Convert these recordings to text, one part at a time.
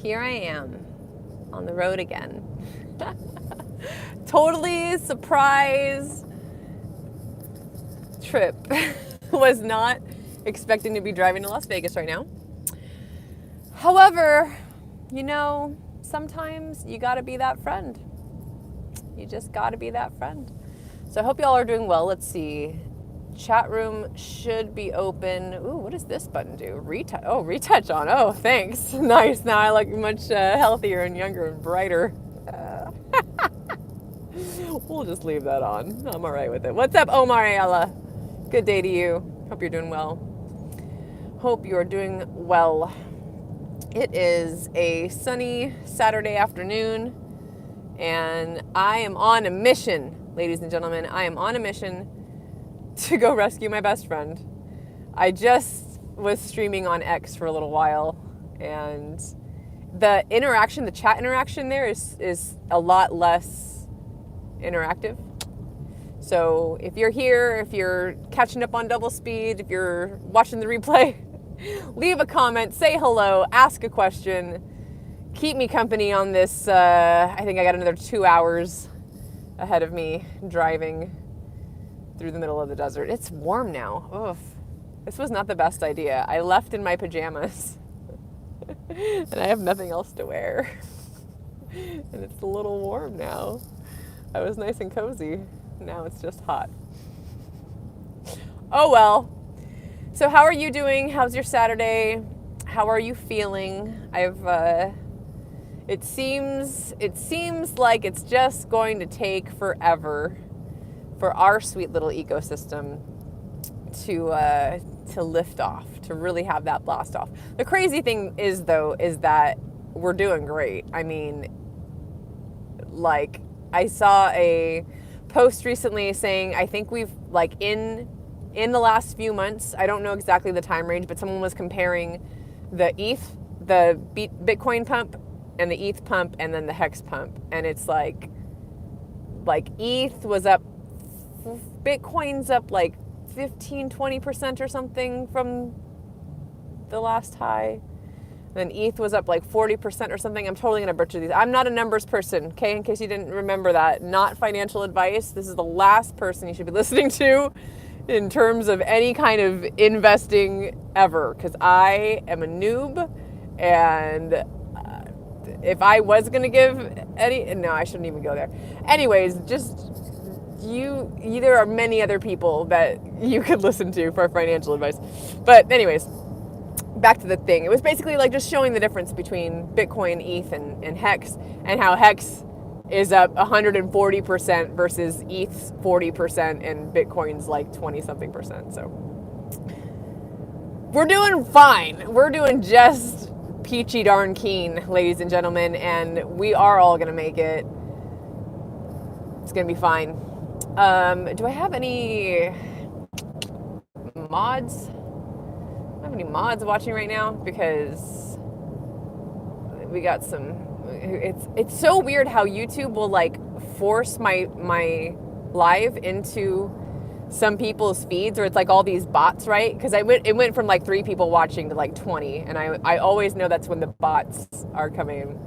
here I am on the road again. Totally surprise trip. Was not expecting to be driving to Las Vegas right now. However, you know, sometimes you gotta be that friend. You just gotta be that friend. So I hope y'all are doing well. Let's see. Chat room should be open. Ooh, what does this button do? Retouch. Oh, retouch on. Oh, thanks. Nice. Now I look much healthier and younger and brighter. We'll just leave that on. I'm all right with it. What's up, Omar Ayala? Good day to you. Hope you're doing well. Hope you are doing well. It is a sunny Saturday afternoon, and I am on a mission, ladies and gentlemen. I am on a mission to go rescue my best friend. I just was streaming on X for a little while, and the chat interaction there is a lot less interactive. So if you're here, if you're catching up on double speed, if you're watching the replay, leave a comment, say hello, ask a question, keep me company on this. I think I got another 2 hours ahead of me driving through the middle of the desert. It's warm now. Oof. This was not the best idea. I left in my pajamas and I have nothing else to wear. And it's a little warm now. I was nice and cozy. Now it's just hot. Oh well. So how are you doing? How's your Saturday? How are you feeling? It seems like it's just going to take forever for our sweet little ecosystem to lift off, to really have that blast off. The crazy thing is that we're doing great. I mean, like, I saw a post recently saying, I think we've, like, in the last few months, I don't know exactly the time range, but someone was comparing the Bitcoin pump and the ETH pump and then the HEX pump. And it's like ETH was up, Bitcoin's up like 15-20% or something from the last high. Then ETH was up like 40% or something. I'm totally going to butcher these. I'm not a numbers person, okay? In case you didn't remember that. Not financial advice. This is the last person you should be listening to in terms of any kind of investing ever, because I am a noob, and if I was going to give no, I shouldn't even go there. Anyways, just there are many other people that you could listen to for financial advice. But anyways, back to the thing. It was basically like just showing the difference between Bitcoin, ETH, and HEX, and how HEX is up 140% versus ETH's 40% and Bitcoin's like 20-something%. So we're doing fine. We're doing just peachy darn keen, ladies and gentlemen, and we are all gonna make it. It's gonna be fine. Do I have any mods? I don't have any mods watching right now because we got some. It's so weird how YouTube will like force my live into some people's feeds, or it's like all these bots, right? Because it went from like 3 people watching to like 20, and I always know that's when the bots are coming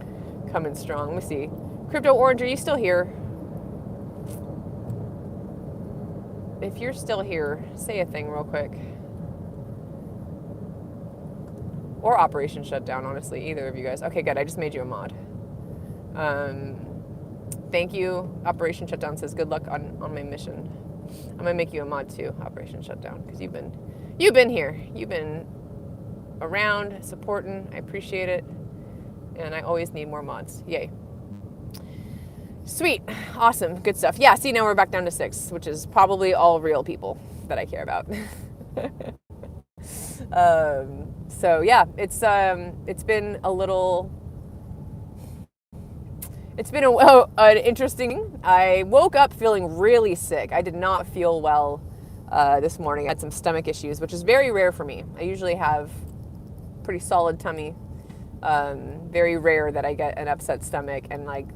strong. Let me see. Crypto Orange, are you still here? If you're still here, say a thing real quick. Or Operation Shutdown, honestly, either of you guys. Okay, good. I just made you a mod. Thank you. Operation Shutdown says good luck on my mission. I'm gonna make you a mod too, Operation Shutdown, because you've been here. You've been around, supporting. I appreciate it, and I always need more mods. Yay. Sweet. Awesome. Good stuff. Yeah, see, now we're back down to 6, which is probably all real people that I care about. So yeah, it's been a little. It's been an interesting. I woke up feeling really sick. I did not feel well this morning. I had some stomach issues, which is very rare for me. I usually have pretty solid tummy. Very rare that I get an upset stomach, and like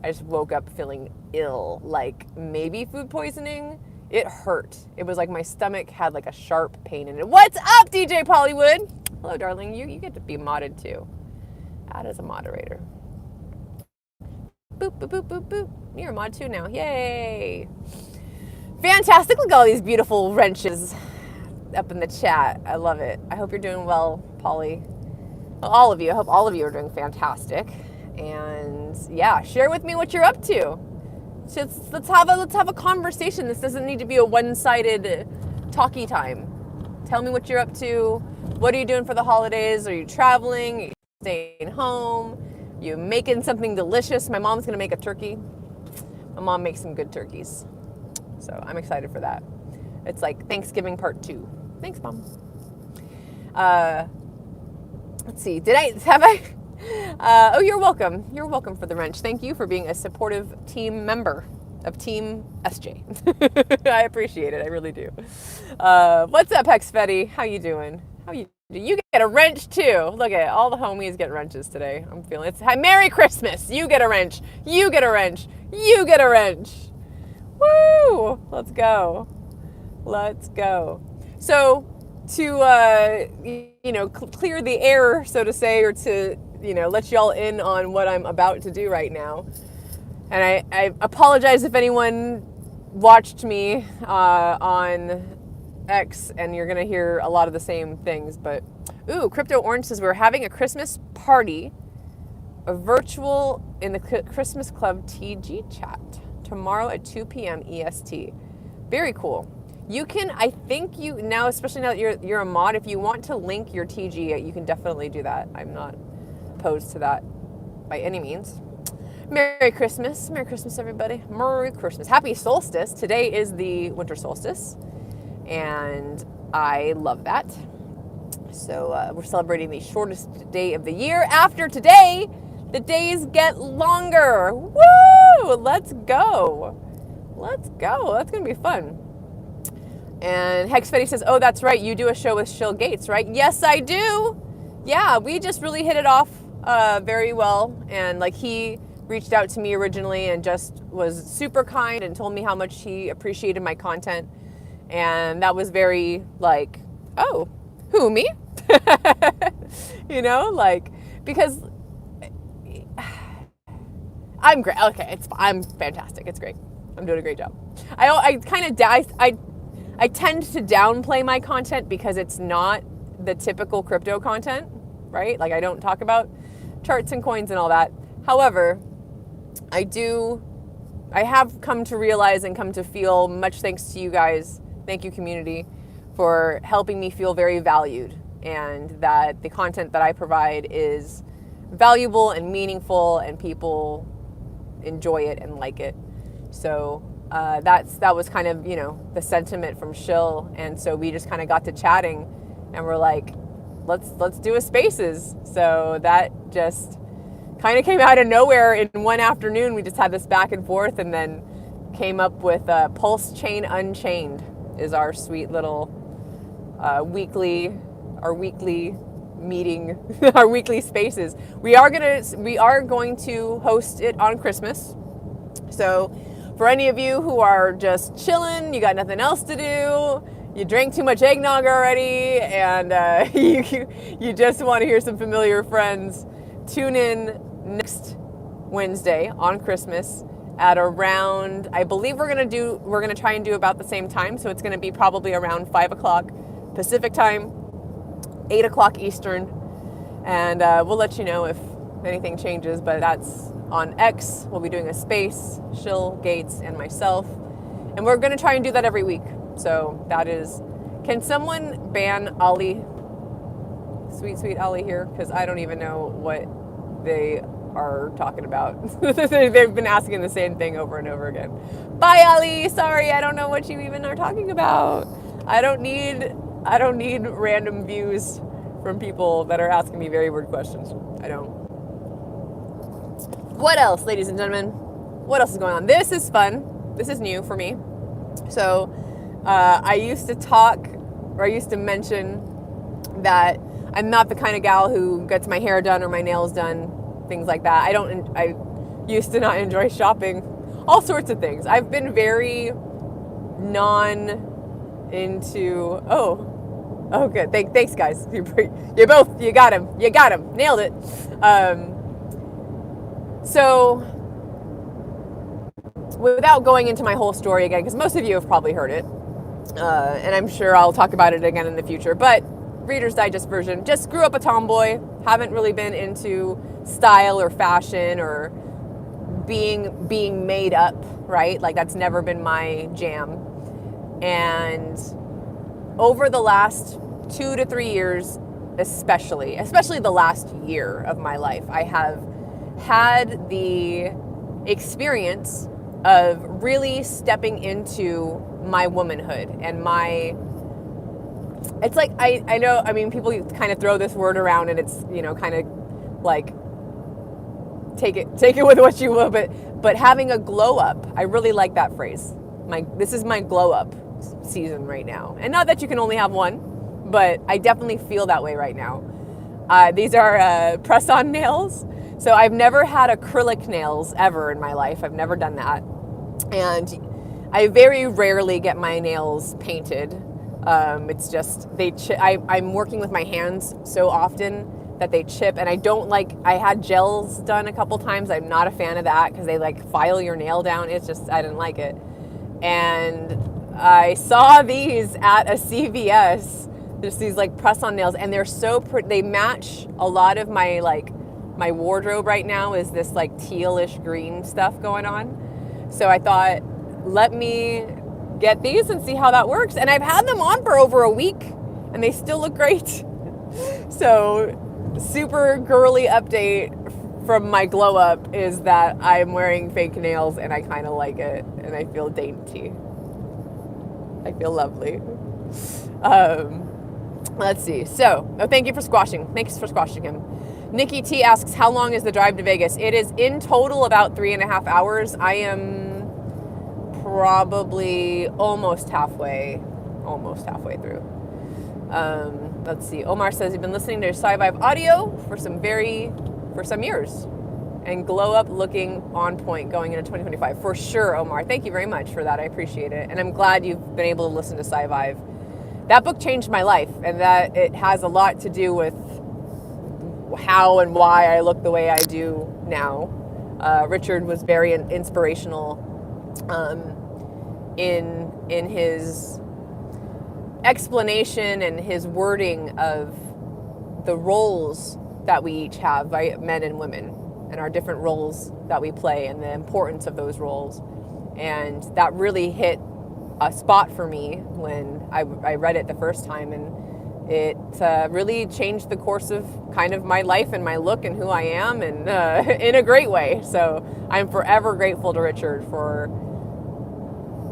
I just woke up feeling ill, like maybe food poisoning. It hurt. It was like my stomach had like a sharp pain in it. What's up, DJ Pollywood? Hello, darling. You get to be modded too. Add as a moderator. Boop, boop, boop, boop, boop. You're a mod too now. Yay. Fantastic. Look at all these beautiful wrenches up in the chat. I love it. I hope you're doing well, Polly. Well, all of you. I hope all of you are doing fantastic. And yeah, share with me what you're up to. Let's have a conversation. This doesn't need to be a one-sided talky time. Tell me what you're up to. What are you doing for the holidays? Are you traveling? Are you staying home? Are you making something delicious? My mom's gonna make a turkey. My mom makes some good turkeys, so I'm excited for that. It's like Thanksgiving part 2. Thanks, Mom. Let's see. Oh, you're welcome. You're welcome for the wrench. Thank you for being a supportive team member of Team SJ. I appreciate it. I really do. What's up, Hex Fetty? How you doing? How you doing? You get a wrench too. Look at it. All the homies get wrenches today. I'm feeling it. Hi, Merry Christmas. You get a wrench. You get a wrench. You get a wrench. Woo! Let's go. Let's go. So to clear the air, so to say, or to let y'all in on what I'm about to do right now. And I apologize if anyone watched me on X and you're gonna hear a lot of the same things, but ooh, Crypto Orange says we're having a Christmas party, a virtual in the Christmas Club TG chat tomorrow at 2 p.m. EST. Very cool. You can, I think you now, especially now that you're a mod, if you want to link your TG, you can definitely do that. I'm not opposed to that by any means. Merry Christmas. Merry Christmas, everybody. Merry Christmas. Happy solstice. Today is the winter solstice, and I love that. So we're celebrating the shortest day of the year. After today, the days get longer. Woo! Let's go. Let's go. That's going to be fun. And Hex Fetty says, oh, that's right. You do a show with Shill Gates, right? Yes, I do. Yeah, we just really hit it off very well. And like he reached out to me originally and just was super kind and told me how much he appreciated my content. And that was very like, oh, who, me? Because I'm great. Okay, I'm fantastic. It's great. I'm doing a great job. I tend to downplay my content because it's not the typical crypto content, right? Like I don't talk about charts and coins and all that. However, I have come to realize and come to feel, much thanks to you guys, thank you community, for helping me feel very valued, and that the content that I provide is valuable and meaningful and people enjoy it and like it. So that was kind of, the sentiment from Shill. And so we just kind of got to chatting and we're like, let's do a spaces. So that just kind of came out of nowhere in one afternoon. We just had this back and forth and then came up with PulseChain Unchained is our sweet little weekly meeting, our weekly spaces. We are going to host it on Christmas. So for any of you who are just chilling, you got nothing else to do, you drank too much eggnog already, and you just want to hear some familiar friends, tune in next Wednesday on Christmas at around, I believe we're gonna try and do about the same time. So it's gonna be probably around 5 o'clock Pacific time, 8 o'clock Eastern, and we'll let you know if anything changes, but that's on X. We'll be doing a space, Shill, Gates, and myself, and we're gonna try and do that every week. So that is, can someone ban Ollie, sweet Ollie here? Because I don't even know what they are talking about. They've been asking the same thing over and over again. Bye, Ollie. Sorry, I don't know what you even are talking about. I don't need random views from people that are asking me very weird questions. I don't. What else, ladies and gentlemen? What else is going on? This is fun. This is new for me. So I used to mention that I'm not the kind of gal who gets my hair done or my nails done, things like that. I used to not enjoy shopping, all sorts of things. I've been very oh good. Thanks guys. You got him. Nailed it. So without going into my whole story again, because most of you have probably heard it, and I'm sure I'll talk about it again in the future, but Reader's Digest version, just grew up a tomboy, haven't really been into style or fashion or being made up, right? Like that's never been my jam. And over the last 2 to 3 years, especially the last year of my life, I have had the experience of really stepping into my womanhood and it's like, I know, I mean, people kind of throw this word around and it's, kind of like, take it with what you will, but having a glow up, I really like that phrase. This is my glow up season right now. And not that you can only have one, but I definitely feel that way right now. These are press-on nails. So I've never had acrylic nails ever in my life. I've never done that. And I very rarely get my nails painted. It's just, I'm working with my hands so often that they chip, and I had gels done a couple times. I'm not a fan of that because they like file your nail down. It's just, I didn't like it. And I saw these at a CVS. There's these like press-on nails, and they're so pretty. They match a lot of my wardrobe right now is this like tealish green stuff going on. So I thought, let me get these and see how that works. And I've had them on for over a week and they still look great. So super girly update from my glow up is that I'm wearing fake nails and I kind of like it and I feel dainty. I feel lovely. Let's see. So, thank you for squashing. Thanks for squashing him. Nikki T asks, how long is the drive to Vegas? It is in total about 3.5 hours. I am probably almost halfway through. Let's see. Omar says he's been listening to SciVive audio for some years, and glow up looking on point going into 2025 for sure. Omar, thank you very much for that. I appreciate it, and I'm glad you've been able to listen to SciVive. That book changed my life, and that it has a lot to do with how and why I look the way I do now. Richard was very inspirational in his explanation and his wording of the roles that we each have, right? Men and women, and our different roles that we play and the importance of those roles. And that really hit a spot for me when I read it the first time, and it really changed the course of kind of my life and my look and who I am, and in a great way. So I'm forever grateful to Richard for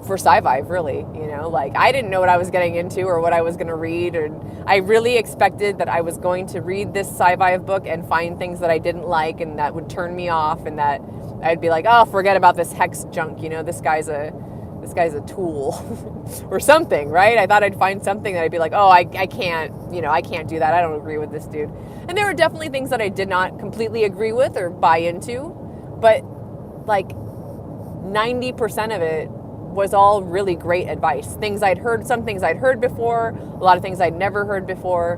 SciVive, really. Like I didn't know what I was getting into or what I was going to read, and I really expected that I was going to read this SciVive book and find things that I didn't like and that would turn me off, and that I'd be like, oh, forget about this HEX junk. This guy's a tool or something, right? I thought I'd find something that I'd be like, oh, I can't do that. I don't agree with this dude. And there were definitely things that I did not completely agree with or buy into, but like 90% of it was all really great advice. Some things I'd heard before, a lot of things I'd never heard before.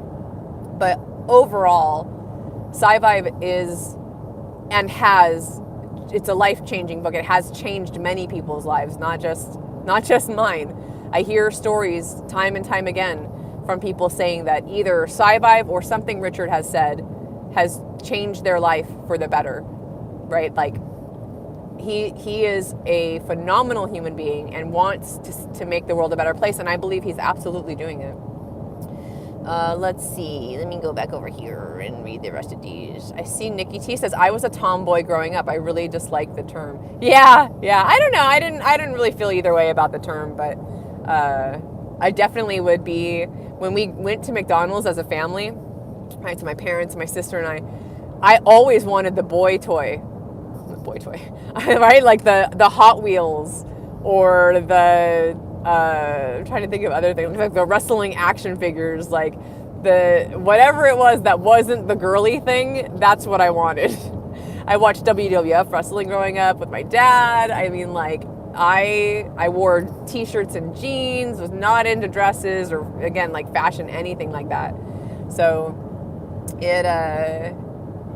But overall, SciVive is and it's a life-changing book. It has changed many people's lives, not just mine. I hear stories time and time again from people saying that either SciVive or something Richard has said has changed their life for the better, right? Like he is a phenomenal human being and wants to make the world a better place, and I believe he's absolutely doing it. Let's see. Let me go back over here and read the rest of these. I see Nikki T says, I was a tomboy growing up. I really dislike the term. Yeah. I don't know. I didn't really feel either way about the term, but I definitely would be. When we went to McDonald's as a family, right, to my parents, my sister and I always wanted the boy toy, right? Like the Hot Wheels or the I'm trying to think of other things, like the wrestling action figures, like the whatever it was that wasn't the girly thing. That's what I wanted. I watched WWF wrestling growing up with my dad. I mean, like I wore t-shirts and jeans, was not into dresses or again like fashion, anything like that. So it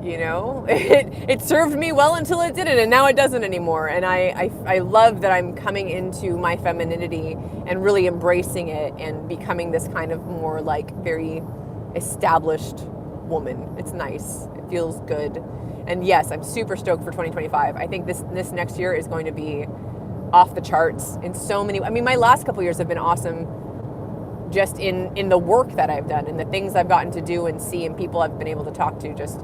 You know, it served me well until it didn't, and now it doesn't anymore. And I love that I'm coming into my femininity and really embracing it and becoming this kind of more like very established woman. It's nice. It feels good. And yes, I'm super stoked for 2025. I think this next year is going to be off the charts in so many. I mean, my last couple years have been awesome just in the work that I've done and the things I've gotten to do and see and people I've been able to talk to. Just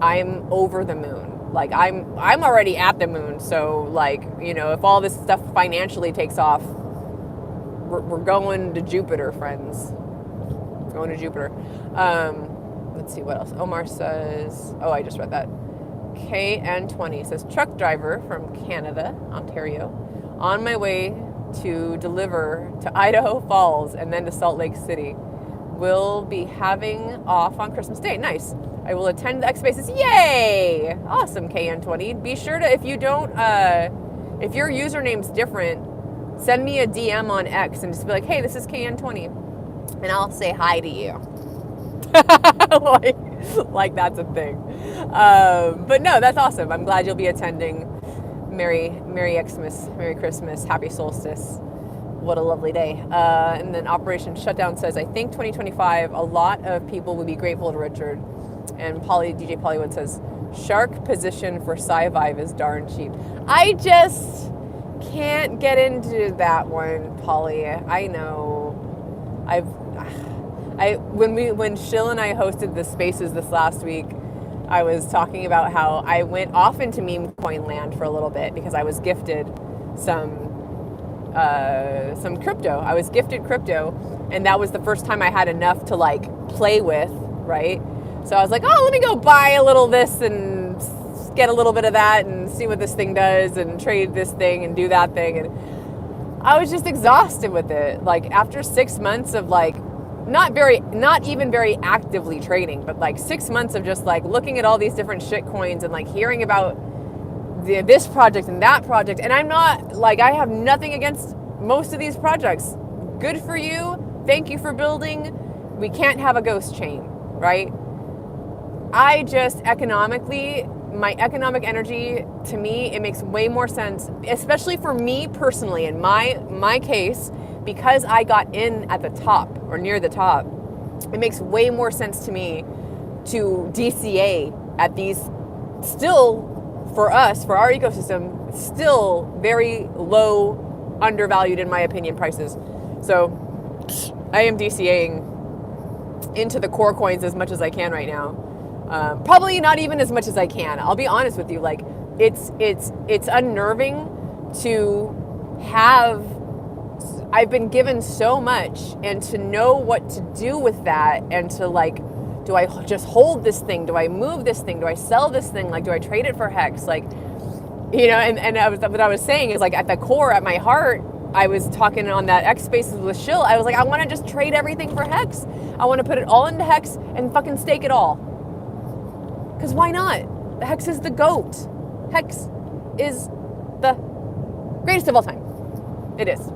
I'm over the moon. Like I'm already at the moon. So like, you know, if all this stuff financially takes off, we're going to Jupiter, friends. Going to Jupiter. Let's see what else. Omar says, oh, I just read that. KN20 says, truck driver from Canada, Ontario, on my way to deliver to Idaho Falls and then to Salt Lake City. Will be having off on Christmas Day. Nice. I will attend the X Spaces. Yay! Awesome, KN20. Be sure to, if you don't, if your username's different, send me a DM on X and just be like, hey, this is KN20. And I'll say hi to you. like that's a thing. But no, that's awesome. I'm glad you'll be attending. Merry Xmas, Merry Christmas, Happy Solstice. What a lovely day. And then Operation Shutdown says, I think 2025, a lot of people would be grateful to Richard. And DJ Pollywood says, shark position for SciVive is darn cheap. I just can't get into that one, Polly. I know. When Shill and I hosted the spaces this last week, I was talking about how I went off into meme coin land for a little bit because I was gifted some crypto. I was gifted crypto, and that was the first time I had enough to like play with, right? So I was like, oh, let me go buy a little this and get a little bit of that and see what this thing does and trade this thing and do that thing. And I was just exhausted with it. Like after 6 months of like, not even very actively trading, but like 6 months of just like looking at all these different shit coins and like hearing about this project and that project. And I'm not like, I have nothing against most of these projects. Good for you. Thank you for building. We can't have a ghost chain, right? I just economically, my economic energy, to me, it makes way more sense, especially for me personally, in my case, because I got in at the top or near the top, it makes way more sense to me to DCA at these still, for us, for our ecosystem, still very low, undervalued in my opinion, prices. So I am DCAing into the core coins as much as I can right now. Probably not even as much as I can. I'll be honest with you. Like it's unnerving to have, I've been given so much, and to know what to do with that, and to like, do I just hold this thing? Do I move this thing? Do I sell this thing? Like, do I trade it for HEX? Like, you know, and what I was saying is like at the core, at my heart, I was talking on that X Spaces with Shill. I was like, I want to just trade everything for HEX. I want to put it all into HEX and fucking stake it all. Because why not? The HEX is the GOAT. HEX is the greatest of all time. It is.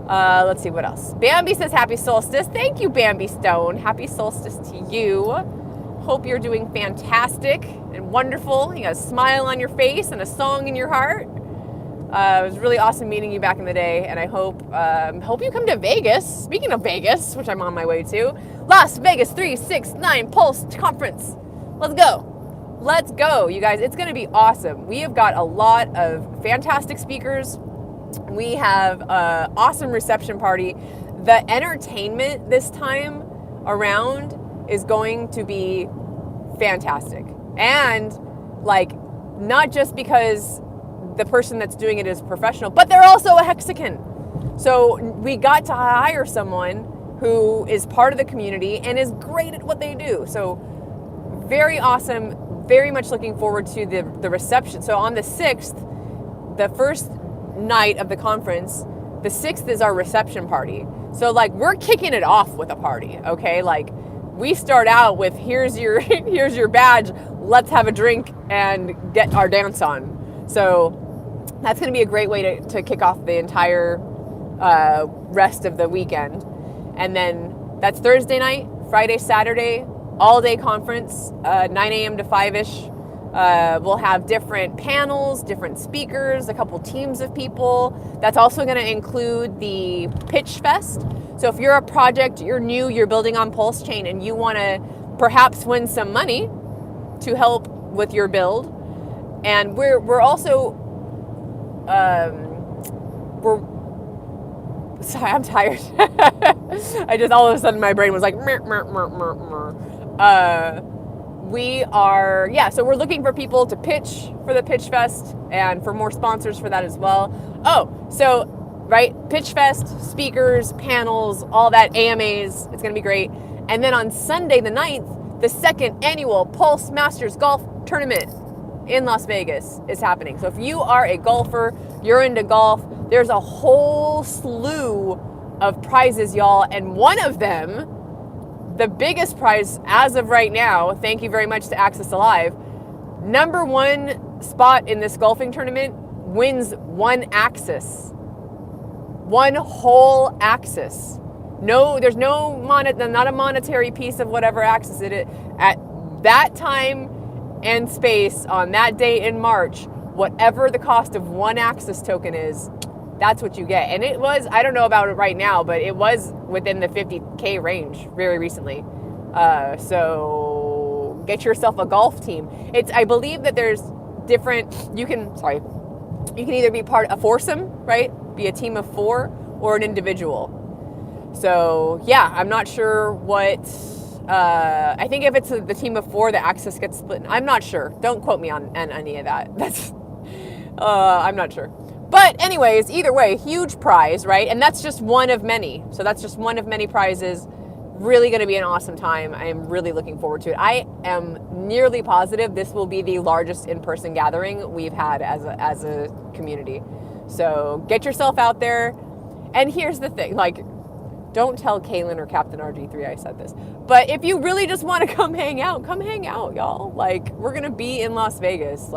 Let's see what else. Bambi says happy solstice. Thank you, Bambi Stone. Happy solstice to you. Hope you're doing fantastic and wonderful. You got a smile on your face and a song in your heart. It was really awesome meeting you back in the day, and I hope you come to Vegas. Speaking of Vegas, which I'm on my way to, Las Vegas 369 Pulse Conference. Let's go. Let's go, you guys. It's going to be awesome. We have got a lot of fantastic speakers. We have an awesome reception party. The entertainment this time around is going to be fantastic. And like, not just because the person that's doing it is professional, but they're also a Hexican. So we got to hire someone who is part of the community and is great at what they do. So very awesome. Very much looking forward to the reception. So on the 6th, the first night of the conference, the 6th is our reception party. So like, we're kicking it off with a party, okay? Like, we start out with, here's your here's your badge, let's have a drink and get our dance on. So that's going to be a great way to kick off the entire rest of the weekend. And then that's Thursday night, Friday, Saturday, all-day conference, 9 a.m. to 5-ish. We'll have different panels, different speakers, a couple teams of people. That's also going to include the Pitch Fest. So if you're a project, you're new, you're building on PulseChain, and you want to perhaps win some money to help with your build, and we're also sorry, I'm tired. I just all of a sudden my brain was like we are, so we're looking for people to pitch for the Pitch Fest and for more sponsors for that as well. Pitch Fest, speakers, panels, all that, AMAs, it's going to be great. And then on Sunday the 9th, the second annual Pulse Masters Golf Tournament in Las Vegas is happening. So if you are a golfer, you're into golf, there's a whole slew of prizes, y'all. And one of them, the biggest prize as of right now, thank you very much to Access Alive, number one spot in this golfing tournament wins one axis. One whole axis. No, there's not a monetary piece of whatever axis it is. At that time and space on that day in March, whatever the cost of one axis token is, that's what you get. And it was, I don't know about it right now, but it was within the 50K range very recently. So get yourself a golf team. I believe that there's different, you can either be part of a foursome, right? Be a team of 4 or an individual. So yeah, I'm not sure what, I think if it's the team of 4, the axis gets split. I'm not sure. Don't quote me on any of that. That's, I'm not sure. But anyways, either way, huge prize, right? And that's just one of many. So that's just one of many prizes. Really going to be an awesome time. I am really looking forward to it. I am nearly positive this will be the largest in-person gathering we've had as a community. So get yourself out there. And here's the thing, don't tell Kaylin or Captain RG3 I said this. But if you really just want to come hang out, y'all. We're going to be in Las Vegas.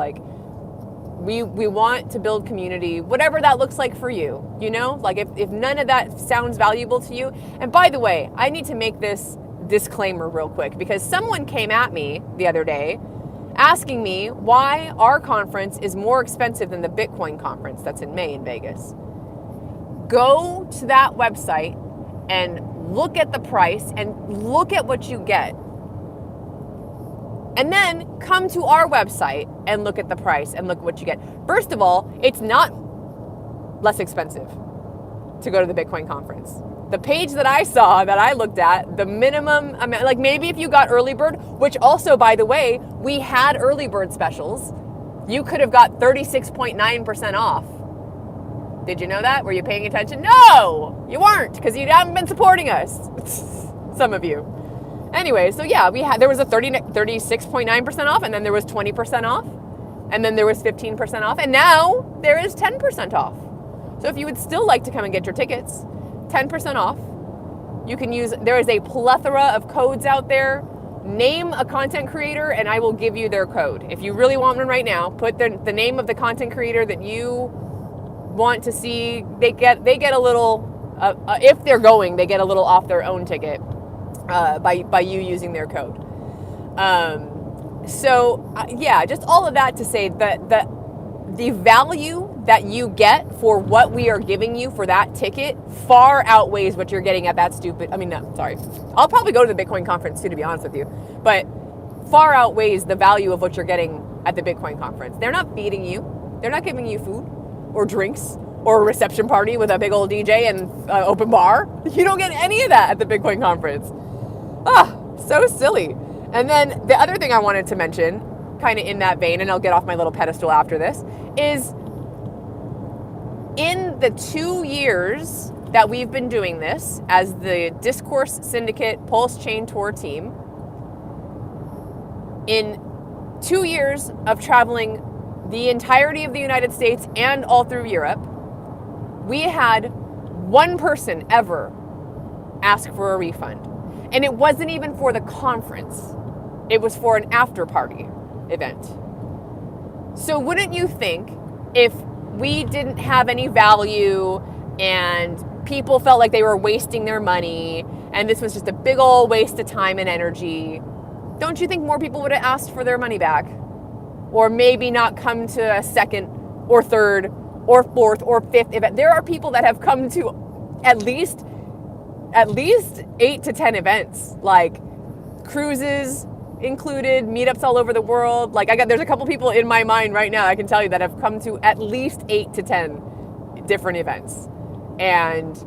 We want to build community, whatever that looks like for you, if none of that sounds valuable to you. And by the way, I need to make this disclaimer real quick, because someone came at me the other day asking me why our conference is more expensive than the Bitcoin conference that's in May in Vegas. Go to that website and look at the price and look at what you get. And then come to our website and look at the price and look at what you get. First of all, it's not less expensive to go to the Bitcoin conference. The page that I saw, that I looked at, the minimum amount, maybe if you got early bird, which also, by the way, we had early bird specials, you could have got 36.9% off. Did you know that? Were you paying attention? No, you weren't, because you haven't been supporting us. Some of you. Anyway, so yeah, there was a 36.9% off, and then there was 20% off, and then there was 15% off, and now there is 10% off. So if you would still like to come and get your tickets, 10% off. You can there is a plethora of codes out there. Name a content creator and I will give you their code. If you really want one right now, put the name of the content creator that you want to see. They get a little, if they're going, they get a little off their own ticket. By you using their code. Just all of that to say that the value that you get for what we are giving you for that ticket far outweighs what you're getting at that I'll probably go to the Bitcoin conference too, to be honest with you, but far outweighs the value of what you're getting at the Bitcoin conference. They're not feeding you. They're not giving you food or drinks or a reception party with a big old DJ and open bar. You don't get any of that at the Bitcoin conference. So silly. And then the other thing I wanted to mention, kind of in that vein, and I'll get off my little pedestal after this, is in the 2 years that we've been doing this as the Discourse Syndicate PulseChain Tour team, in 2 years of traveling the entirety of the United States and all through Europe, we had one person ever ask for a refund. And it wasn't even for the conference. It was for an after party event. So wouldn't you think if we didn't have any value and people felt like they were wasting their money and this was just a big old waste of time and energy, don't you think more people would have asked for their money back? Or maybe not come to a second or third or fourth or fifth event. There are people that have come to at least 8 to 10 events, like cruises included, meetups all over the world. Like there's a couple people in my mind right now I can tell you that have come to at least 8 to 10 different events. And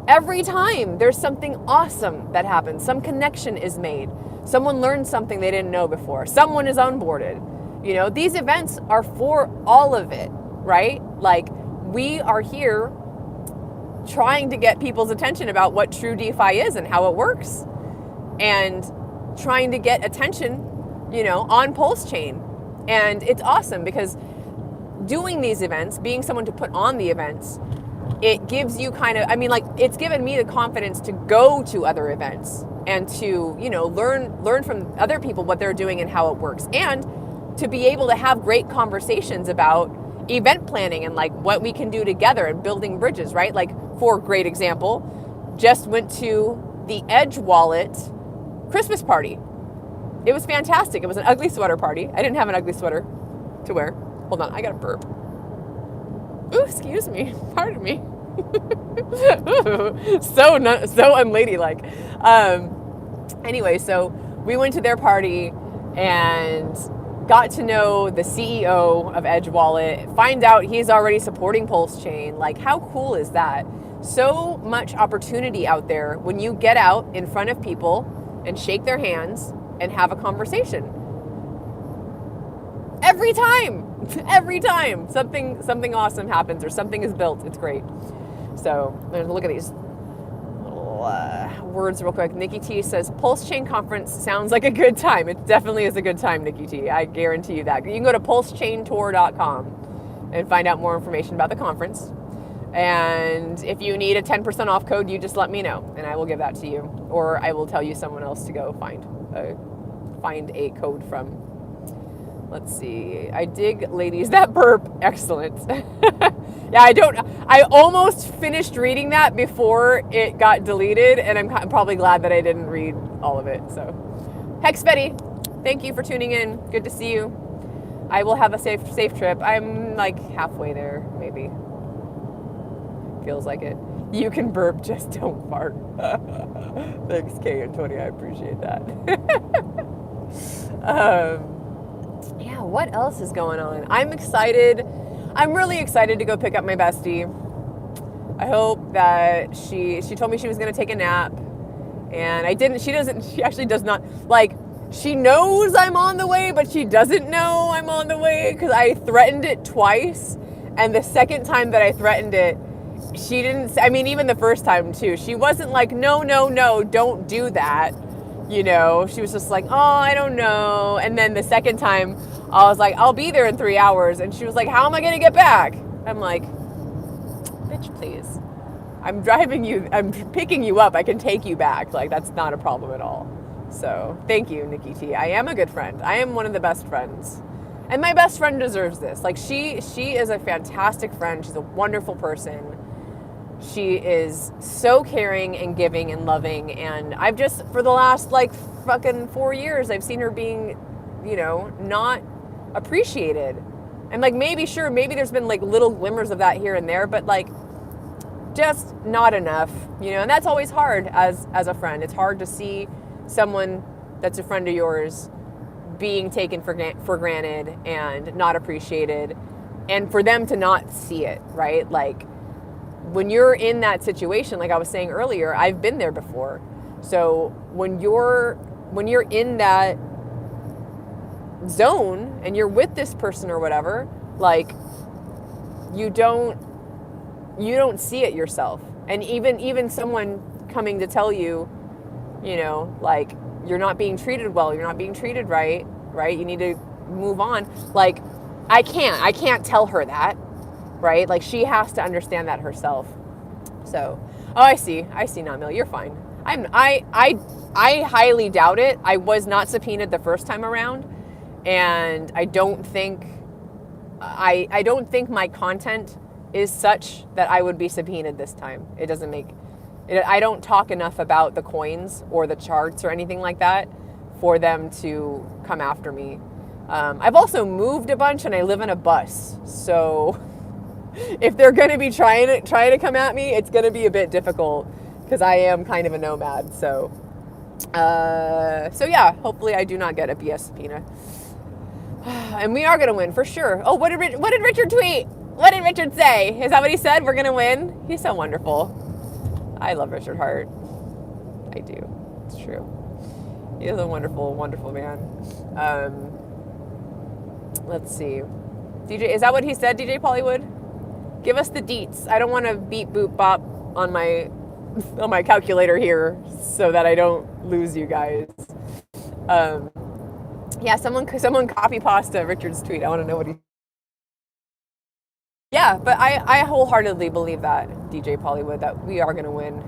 every time there's something awesome that happens. Some connection is made. Someone learned something they didn't know before. Someone is onboarded. You know, these events are for all of it, right? Like, we are here trying to get people's attention about what true DeFi is and how it works, and trying to get attention, you know, on PulseChain. And it's awesome because doing these events, being someone to put on the events, it gives you kind of, I mean, like, it's given me the confidence to go to other events and to, you know, learn from other people what they're doing and how it works, and to be able to have great conversations about event planning and like what we can do together and building bridges, right? Like, for a great example, just went to the Edge Wallet Christmas party. It was fantastic. It was an ugly sweater party. I didn't have an ugly sweater to wear. Hold on, I got a burp. Ooh, excuse me. Pardon me. So unladylike. Anyway, so we went to their party and got to know the CEO of Edge Wallet, find out he's already supporting PulseChain. Like, how cool is that? So much opportunity out there when you get out in front of people and shake their hands and have a conversation. Every time something awesome happens or something is built. It's great. So I'm gonna look at these little words real quick. Nikki T says, PulseChain conference sounds like a good time. It definitely is a good time, Nikki T. I guarantee you that. You can go to pulsechaintour.com and find out more information about the conference. And if you need a 10% off code, you just let me know and I will give that to you. Or I will tell you someone else to go find a code from. Let's see. I dig, ladies, that burp. Excellent. Yeah, I almost finished reading that before it got deleted, and I'm probably glad that I didn't read all of it. So, Hex Betty, thank you for tuning in. Good to see you. I will have a safe trip. I'm like halfway there, maybe. Feels like it. You can burp, just don't fart. Thanks, K and Tony. I appreciate that. Yeah, what else is going on? I'm excited. I'm really excited to go pick up my bestie. I hope that she told me she was going to take a nap, and I didn't. She actually does not, like, she knows I'm on the way, but she doesn't know I'm on the way because I threatened it twice, and the second time that I threatened it, she didn't, I mean, even the first time too, she wasn't like, no, don't do that. You know, she was just like, oh, I don't know. And then the second time I was like, I'll be there in 3 hours. And she was like, how am I going to get back? I'm like, bitch, please. I'm picking you up. I can take you back. Like, that's not a problem at all. So thank you, Nikki T. I am a good friend. I am one of the best friends. And my best friend deserves this. Like, she is a fantastic friend. She's a wonderful person. She is so caring and giving and loving. And I've just, for the last like fucking 4 years, I've seen her being, you know, not appreciated. And like, maybe there's been like little glimmers of that here and there, but like just not enough, you know. And that's always hard as a friend. It's hard to see someone that's a friend of yours being taken for granted and not appreciated, and for them to not see it, right? Like, when you're in that situation, like I was saying earlier, I've been there before. So when you're in that zone and you're with this person or whatever, like, you don't see it yourself. And even someone coming to tell you, you know, like, you're not being treated well, you're not being treated right, you need to move on. Like, I can't tell her that, right? Like, she has to understand that herself. So, oh, I see, Namil, you're fine. I highly doubt it. I was not subpoenaed the first time around, and I don't think my content is such that I would be subpoenaed this time. It doesn't make it. I don't talk enough about the coins or the charts or anything like that for them to come after me. I've also moved a bunch and I live in a bus. So if they're going to be trying to come at me, it's going to be a bit difficult because I am kind of a nomad. So yeah, hopefully I do not get a BS subpoena. And we are going to win for sure. Oh, what did Richard tweet? What did Richard say? Is that what he said? We're going to win? He's so wonderful. I love Richard Hart. I do. It's true. He is a wonderful, wonderful man. Let's see. DJ, is that what he said, DJ Pollywood? Give us the deets. I don't want to beep boop bop on my calculator here so that I don't lose you guys. Yeah, someone copy pasta Richard's tweet. I want to know what he. Yeah, but I wholeheartedly believe that, DJ Pollywood, that we are going to win.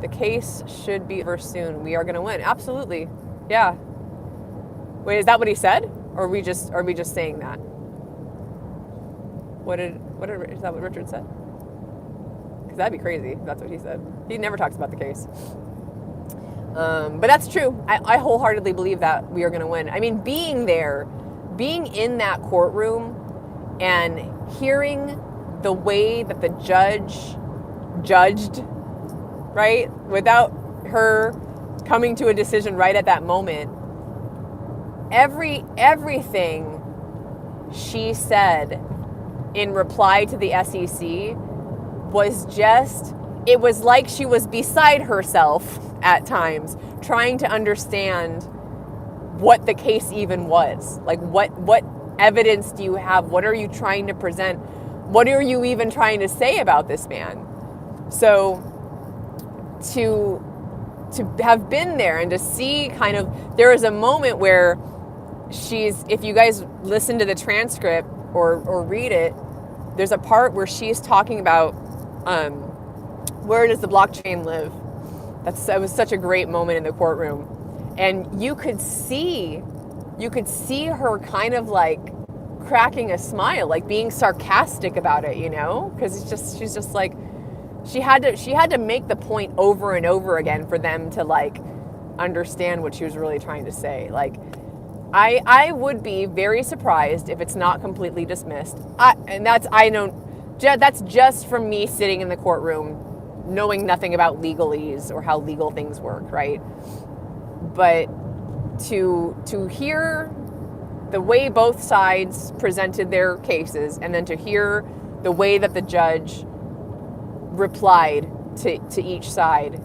The case should be over soon. We are going to win. Absolutely. Yeah. Wait, is that what he said? Or are we just saying that? Is that what Richard said? Because that'd be crazy if that's what he said. He never talks about the case. But that's true. I wholeheartedly believe that we are going to win. I mean, being in that courtroom and hearing the way that the judge judged, right? Without her coming to a decision right at that moment, everything she said in reply to the SEC was just, it was like she was beside herself at times, trying to understand what the case even was. Like, what evidence do you have? What are you trying to present? What are you even trying to say about this man? So to have been there and to see kind of, there is a moment where she's, if you guys listen to the transcript or read it, there's a part where she's talking about where does the blockchain live? That was such a great moment in the courtroom. And you could see her kind of like cracking a smile, like being sarcastic about it, you know? Because she's just like, she had to make the point over and over again for them to like understand what she was really trying to say. Like, I would be very surprised if it's not completely dismissed. That's just from me sitting in the courtroom, knowing nothing about legalese or how legal things work, right? But to hear the way both sides presented their cases, and then to hear the way that the judge replied to each side,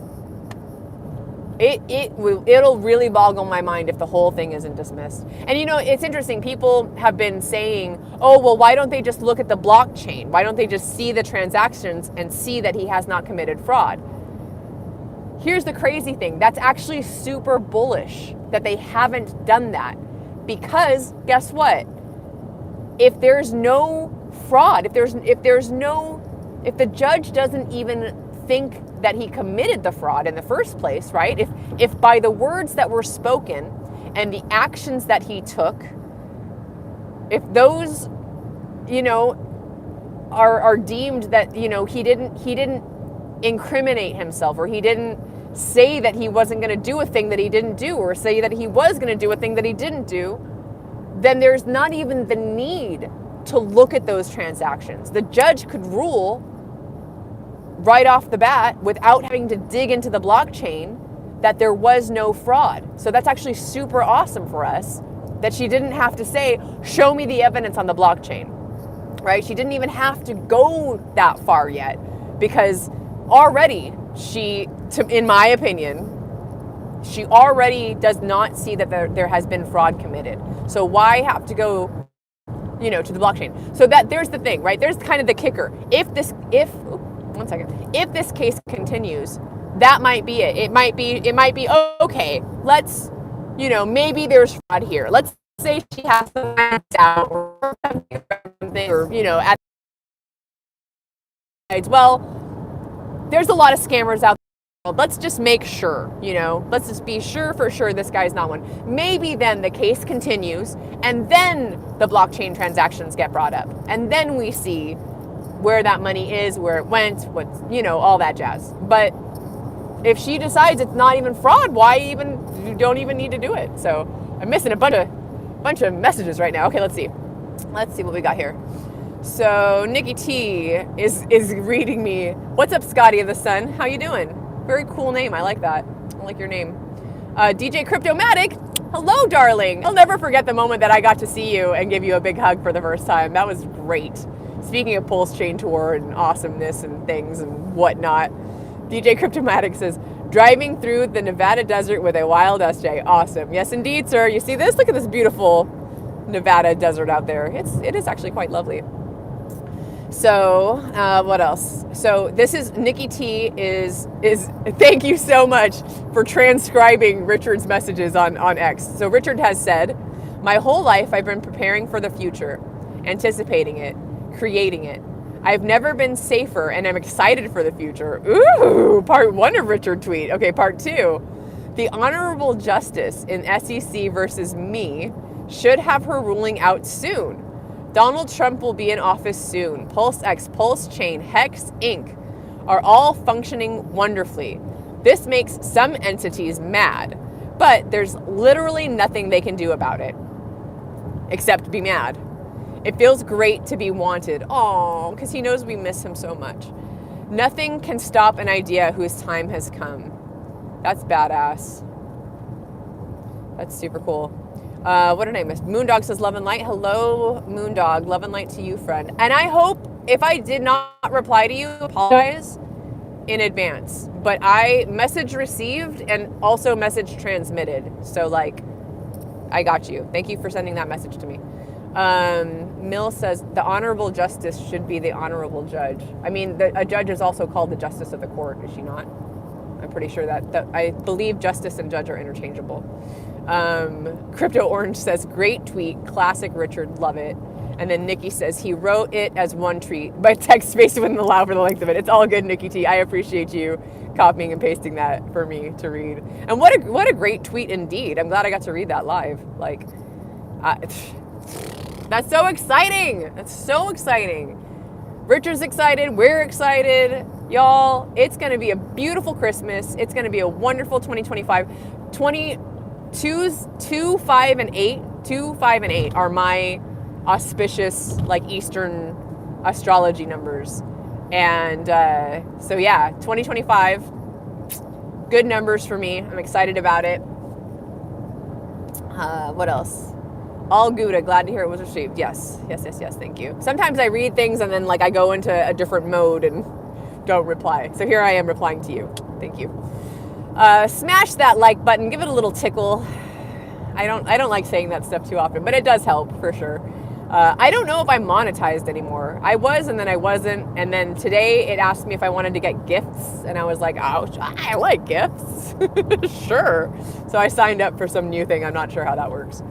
it'll really boggle my mind if the whole thing isn't dismissed. And you know, it's interesting. People have been saying, oh, well, why don't they just look at the blockchain? Why don't they just see the transactions and see that he has not committed fraud? Here's the crazy thing. That's actually super bullish that they haven't done that. Because guess what? If there's no fraud, if the judge doesn't even think that he committed the fraud in the first place, right? If by the words that were spoken and the actions that he took, if those, you know, are deemed that, you know, he didn't incriminate himself, or he didn't say that he wasn't going to do a thing that he didn't do, or say that he was going to do a thing that he didn't do, then there's not even the need to look at those transactions. The judge could rule right off the bat without having to dig into the blockchain that there was no fraud. So that's actually super awesome for us that she didn't have to say, show me the evidence on the blockchain, right? She didn't even have to go that far yet, because already in my opinion, she already does not see that there has been fraud committed. So why have to go, you know, to the blockchain? So that there's the thing, right? There's kind of the kicker. If this case continues, that might be it. It might be okay, let's, you know, maybe there's fraud here. Let's say she has some doubt or something, or, you know, well, there's a lot of scammers out there. Let's just make sure, you know, let's just be sure for sure this guy's not one. Maybe then the case continues, and then the blockchain transactions get brought up, and then we see where that money is, where it went, what's, you know, all that jazz. But if she decides it's not even fraud, why even don't even need to do it. So I'm missing a bunch of messages right now. Okay, let's see what we got here. So Nikki T is reading me. What's up, Scotty of the Sun? How you doing? Very cool name. I like that. I like your name. DJ Cryptomatic. Hello, darling. I'll never forget the moment that I got to see you and give you a big hug for the first time. That was great. Speaking of PulseChain Tour and awesomeness and things and whatnot, DJ Cryptomatic says, driving through the Nevada desert with a wild SJ. Awesome. Yes, indeed, sir. You see this? Look at this beautiful Nevada desert out there. It is actually quite lovely. So what else? So this is Nikki T is thank you so much for transcribing Richard's messages on X. So Richard has said, my whole life I've been preparing for the future, anticipating it, creating it. I've never been safer and I'm excited for the future. Ooh, part 1 of Richard tweet. Okay, part 2. The Honorable Justice in SEC versus me should have her ruling out soon. Donald Trump will be in office soon. PulseX, PulseChain, HEX, Inc. are all functioning wonderfully. This makes some entities mad, but there's literally nothing they can do about it, except be mad. It feels great to be wanted. Aww, because he knows we miss him so much. Nothing can stop an idea whose time has come. That's badass. That's super cool. What her name is? Moondog says love and light. Hello, Moondog. Love and light to you, friend. And I hope if I did not reply to you, apologize in advance. But I message received and also message transmitted. So like, I got you. Thank you for sending that message to me. Mill says the honorable justice should be the honorable judge. I mean, a judge is also called the justice of the court, is she not? I'm pretty sure that I believe justice and judge are interchangeable. Crypto Orange says, great tweet, classic Richard, love it. And then Nikki says, he wrote it as one tweet, but text space wouldn't allow for the length of it. It's all good, Nikki T. I appreciate you copying and pasting that for me to read. And what a great tweet indeed. I'm glad I got to read that live. Like, that's so exciting. That's so exciting. Richard's excited. We're excited. Y'all, it's going to be a beautiful Christmas. It's going to be a wonderful 2025. 2, 5, and 8. 2, 5, and 8 are my auspicious, like, Eastern astrology numbers. And so, yeah, 2025, good numbers for me. I'm excited about it. What else? All Gouda, glad to hear it was received. Yes, thank you. Sometimes I read things and then like I go into a different mode and don't reply. So here I am replying to you. Thank you. Smash that like button, give it a little tickle. I don't like saying that stuff too often, but it does help for sure. I don't know if I'm monetized anymore. I was and then I wasn't. And then today it asked me if I wanted to get gifts. And I was like, oh, I like gifts. Sure. So I signed up for some new thing. I'm not sure how that works.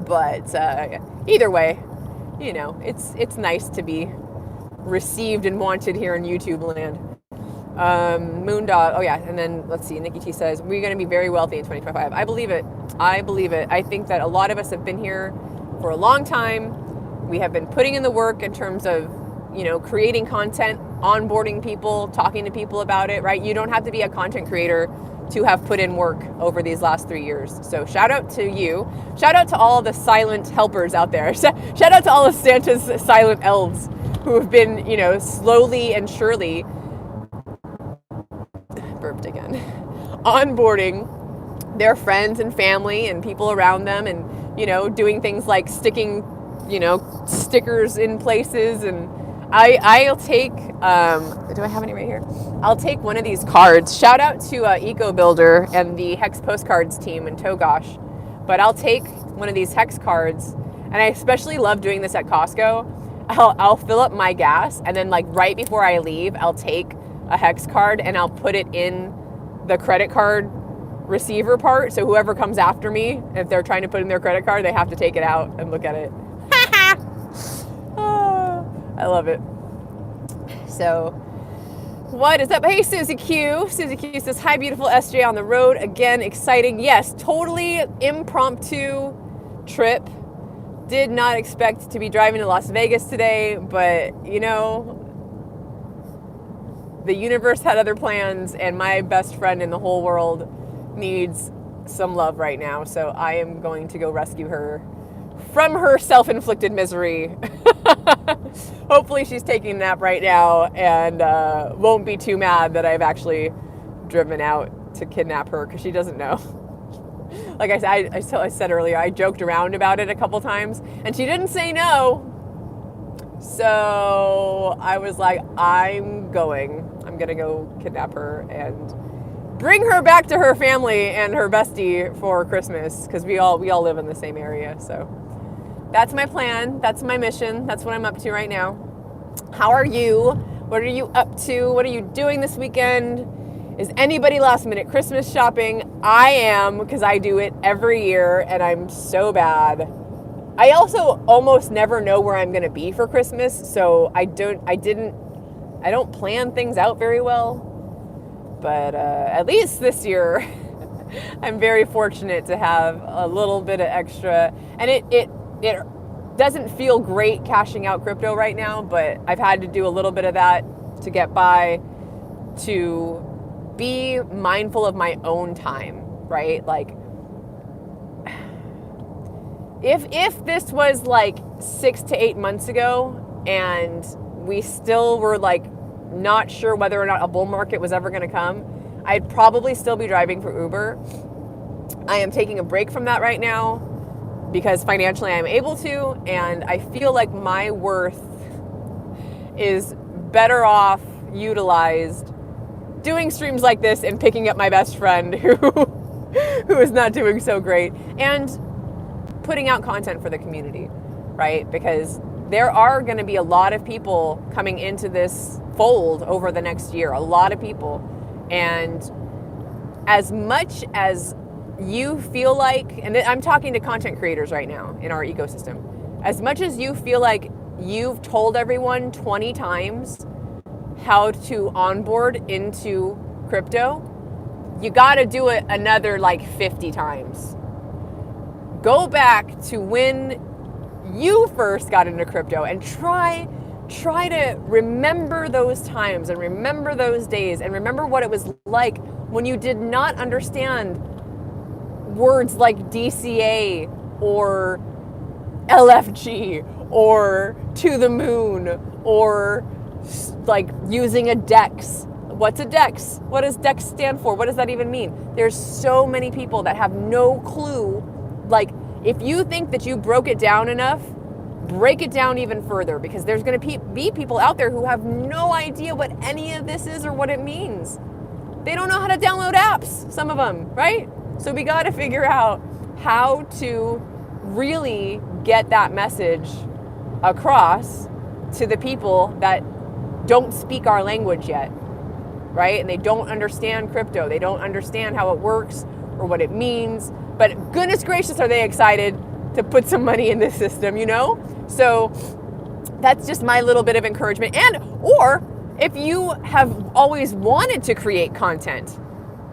But either way, you know, it's nice to be received and wanted here in YouTube land. Moondog, oh yeah, and then let's see, Nikki T says, we're going to be very wealthy in 2025. I believe it. I think that a lot of us have been here for a long time. We have been putting in the work in terms of, you know, creating content, onboarding people, talking to people about it, right? You don't have to be a content creator to have put in work over these last 3 years. So shout out to you. Shout out to all the silent helpers out there. Shout out to all of Santa's silent elves who have been, you know, slowly and surely, burped again, onboarding their friends and family and people around them and, you know, doing things like sticking, you know, stickers in places. And I'll take, do I have any right here? I'll take one of these cards. Shout out to Eco Builder and the Hex Postcards team in Togosh. But I'll take one of these Hex cards, and I especially love doing this at Costco. I'll fill up my gas, and then like right before I leave, I'll take a Hex card and I'll put it in the credit card receiver part. So whoever comes after me, if they're trying to put in their credit card, they have to take it out and look at it. I love it. So, what is up? Hey, Susie Q. Susie Q says, hi, beautiful SJ on the road. Again, exciting. Yes, totally impromptu trip. Did not expect to be driving to Las Vegas today, but, you know, the universe had other plans, and my best friend in the whole world needs some love right now. So I am going to go rescue her from her self-inflicted misery. Hopefully she's taking a nap right now and won't be too mad that I've actually driven out to kidnap her, because she doesn't know. Like I said earlier, I joked around about it a couple times and she didn't say no. So I was like, I'm gonna go kidnap her and bring her back to her family and her bestie for Christmas, because we all live in the same area. So that's my plan. That's my mission. That's what I'm up to right now. How are you? What are you up to? What are you doing this weekend? Is anybody last minute Christmas shopping? I am, because I do it every year and I'm so bad. I also almost never know where I'm going to be for Christmas, so I don't plan things out very well. But at least this year, I'm very fortunate to have a little bit of extra. And it doesn't feel great cashing out crypto right now, but I've had to do a little bit of that to get by, to be mindful of my own time, right? Like, if this was like 6 to 8 months ago and we still were like not sure whether or not a bull market was ever going to come, I'd probably still be driving for Uber. I am taking a break from that right now because financially I'm able to, and I feel like my worth is better off utilized doing streams like this and picking up my best friend who is not doing so great, and putting out content for the community, right? Because there are going to be a lot of people coming into this fold over the next year, a lot of people. And as much as you feel like, and I'm talking to content creators right now in our ecosystem, as much as you feel like you've told everyone 20 times how to onboard into crypto, you got to do it another like 50 times. Go back to when you first got into crypto and try to remember those times and remember those days and remember what it was like when you did not understand words like DCA or LFG or to the moon or like using a DEX. What's a DEX? What does DEX stand for? What does that even mean? There's so many people that have no clue. Like, if you think that you broke it down enough, break it down even further, because there's going to be people out there who have no idea what any of this is or what it means. They don't know how to download apps, some of them, right? So we got to figure out how to really get that message across to the people that don't speak our language yet, right? And they don't understand crypto. They don't understand how it works or what it means. But goodness gracious, are they excited to put some money in this system, you know? So that's just my little bit of encouragement. Or if you have always wanted to create content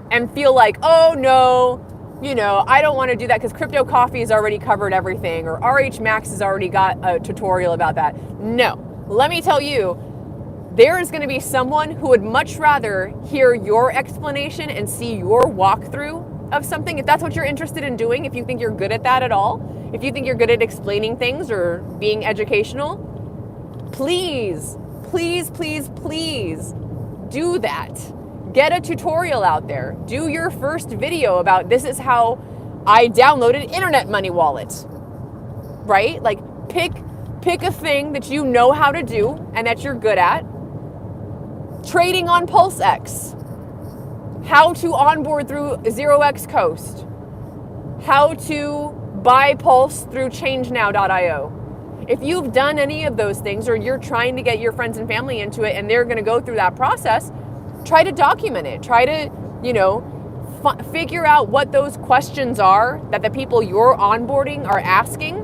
and feel like, oh no, you know, I don't want to do that because Crypto Coffee has already covered everything, or RH Max has already got a tutorial about that. No, let me tell you, there is going to be someone who would much rather hear your explanation and see your walkthrough of something, if that's what you're interested in doing, if you think you're good at that at all, if you think you're good at explaining things or being educational, please do that. Get a tutorial out there. Do your first video about this is how I downloaded Internet Money Wallet, right? Like pick a thing that you know how to do and that you're good at. Trading on PulseX. How to onboard through 0x Coast, how to buy Pulse through changenow.io. If you've done any of those things, or you're trying to get your friends and family into it and they're going to go through that process, try to document it. Try to, you know, figure out what those questions are that the people you're onboarding are asking,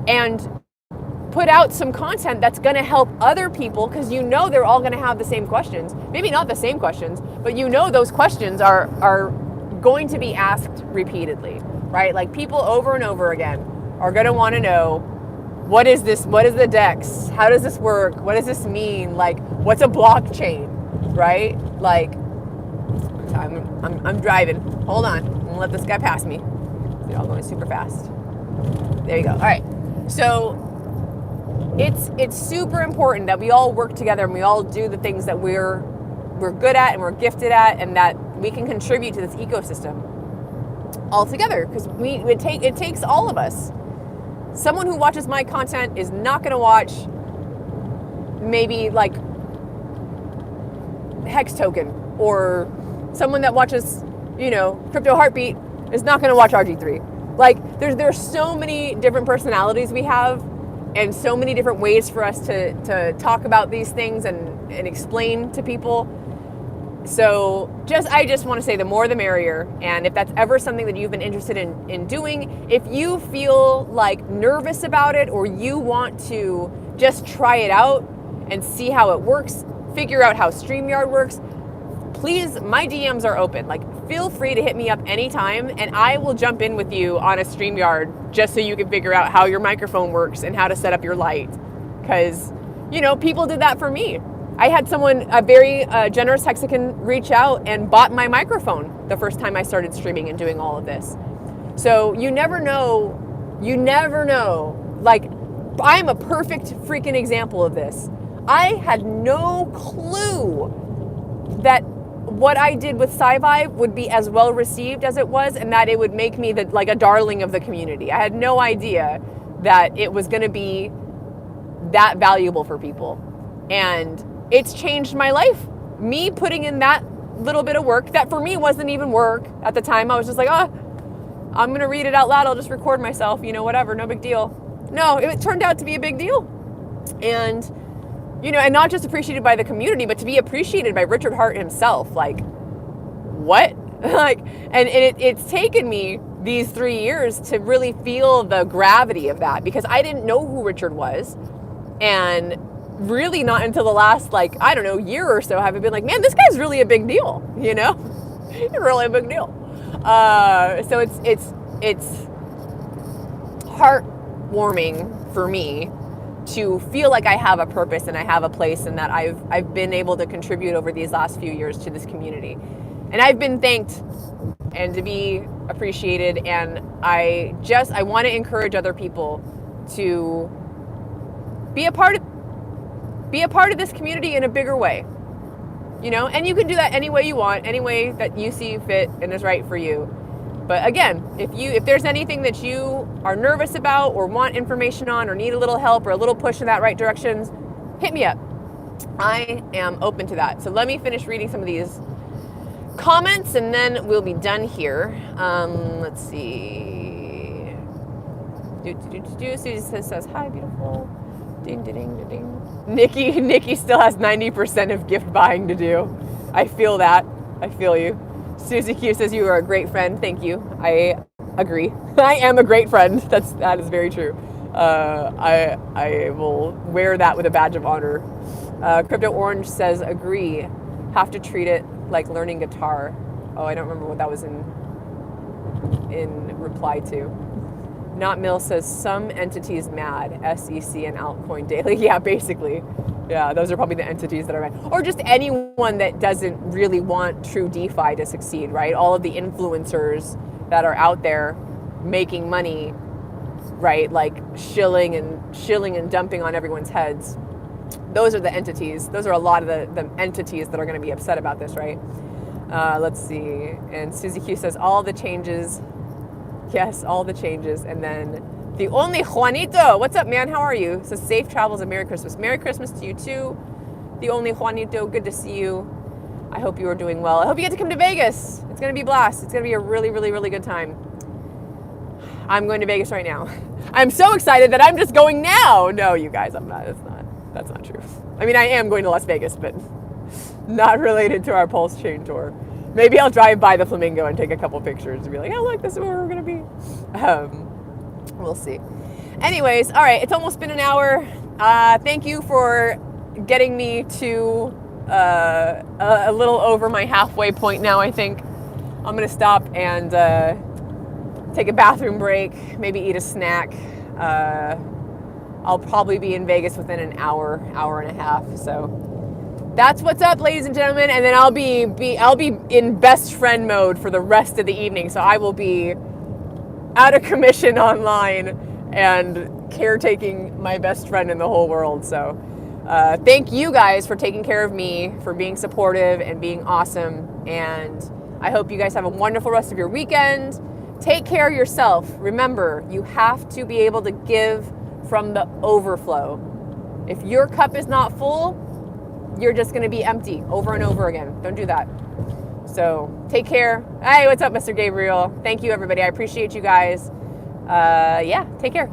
and put out some content that's going to help other people, because you know they're all going to have the same questions. Maybe not the same questions, but you know those questions are going to be asked repeatedly, right? Like people over and over again are going to want to know, what is this? What is the DEX? How does this work? What does this mean? Like, what's a blockchain, right? Like, I'm driving. Hold on. I'm gonna let this guy pass me. They're all going super fast. There you go. All right. So it's super important that we all work together and we all do the things that we're good at and we're gifted at, and that we can contribute to this ecosystem all together, because it takes all of us. Someone who watches my content is not going to watch maybe like Hex Token, or someone that watches, Crypto Heartbeat is not going to watch RG3. Like there's so many different personalities we have, and so many different ways for us to talk about these things and explain to people. So I just want to say the more the merrier. And if that's ever something that you've been interested in doing, if you feel like nervous about it, or you want to just try it out and see how it works, figure out how StreamYard works, please, my DMs are open. Like, feel free to hit me up anytime, and I will jump in with you on a StreamYard just so you can figure out how your microphone works and how to set up your light. Because, people did that for me. I had someone, a very generous Texican, reach out and bought my microphone the first time I started streaming and doing all of this. So you never know. Like, I'm a perfect freaking example of this. I had no clue that what I did with SciVive would be as well received as it was, and that it would make me a darling of the community. I had no idea that it was going to be that valuable for people. And it's changed my life. Me putting in that little bit of work that for me wasn't even work at the time. I was just like, I'm going to read it out loud. I'll just record myself, whatever, no big deal. No, it turned out to be a big deal. And, and not just appreciated by the community, but to be appreciated by Richard Hart himself. Like, what? And it's taken me these 3 years to really feel the gravity of that, because I didn't know who Richard was. And really not until the last, year or so have I been like, man, this guy's really a big deal, really a big deal. So it's heartwarming for me to feel like I have a purpose and I have a place, and that I've been able to contribute over these last few years to this community. And I've been thanked and to be appreciated. And I want to encourage other people to be a part of this community in a bigger way, and you can do that any way you want, any way that you see fit and is right for you. But again, if there's anything that you are nervous about or want information on or need a little help or a little push in that right direction, hit me up. I am open to that. So let me finish reading some of these comments and then we'll be done here. Let's see. Susie says, hi, beautiful. Ding, ding, ding, ding. Nikki still has 90% of gift buying to do. I feel that. I feel you. Susie Q says you are a great friend. Thank you. I agree. I am a great friend. That is very true. I will wear that with a badge of honor. Crypto Orange says agree. Have to treat it like learning guitar. Oh, I don't remember what that was in reply to. Not Mill says some entities mad, SEC and Altcoin Daily. Yeah, basically. Yeah, those are probably the entities that are mad. Or just anyone that doesn't really want true DeFi to succeed, right? All of the influencers that are out there making money, right? Like shilling and dumping on everyone's heads. Those are the entities. Those are a lot of the entities that are going to be upset about this, right? Let's see. And Susie Q says all the changes. Yes, all the changes. And then the only Juanito. What's up, man? How are you? So safe travels and Merry Christmas. Merry Christmas to you too. The only Juanito. Good to see you. I hope you are doing well. I hope you get to come to Vegas. It's going to be a blast. It's going to be a really, really, really good time. I'm going to Vegas right now. I'm so excited that I'm just going now. No, you guys, I'm not. That's not true. I mean, I am going to Las Vegas, but not related to our PulseChain tour. Maybe I'll drive by the Flamingo and take a couple pictures and be like, oh, look, this is where we're going to be. We'll see. Anyways, all right, it's almost been an hour. Thank you for getting me to a little over my halfway point now, I think. I'm going to stop and take a bathroom break, maybe eat a snack. I'll probably be in Vegas within an hour and a half. So that's what's up, ladies and gentlemen. And then I'll be in best friend mode for the rest of the evening. So I will be out of commission online and caretaking my best friend in the whole world. So thank you guys for taking care of me, for being supportive and being awesome. And I hope you guys have a wonderful rest of your weekend. Take care of yourself. Remember, you have to be able to give from the overflow. If your cup is not full, you're just going to be empty over and over again. Don't do that. So take care. Hey, what's up, Mr. Gabriel? Thank you, everybody. I appreciate you guys. Yeah, take care.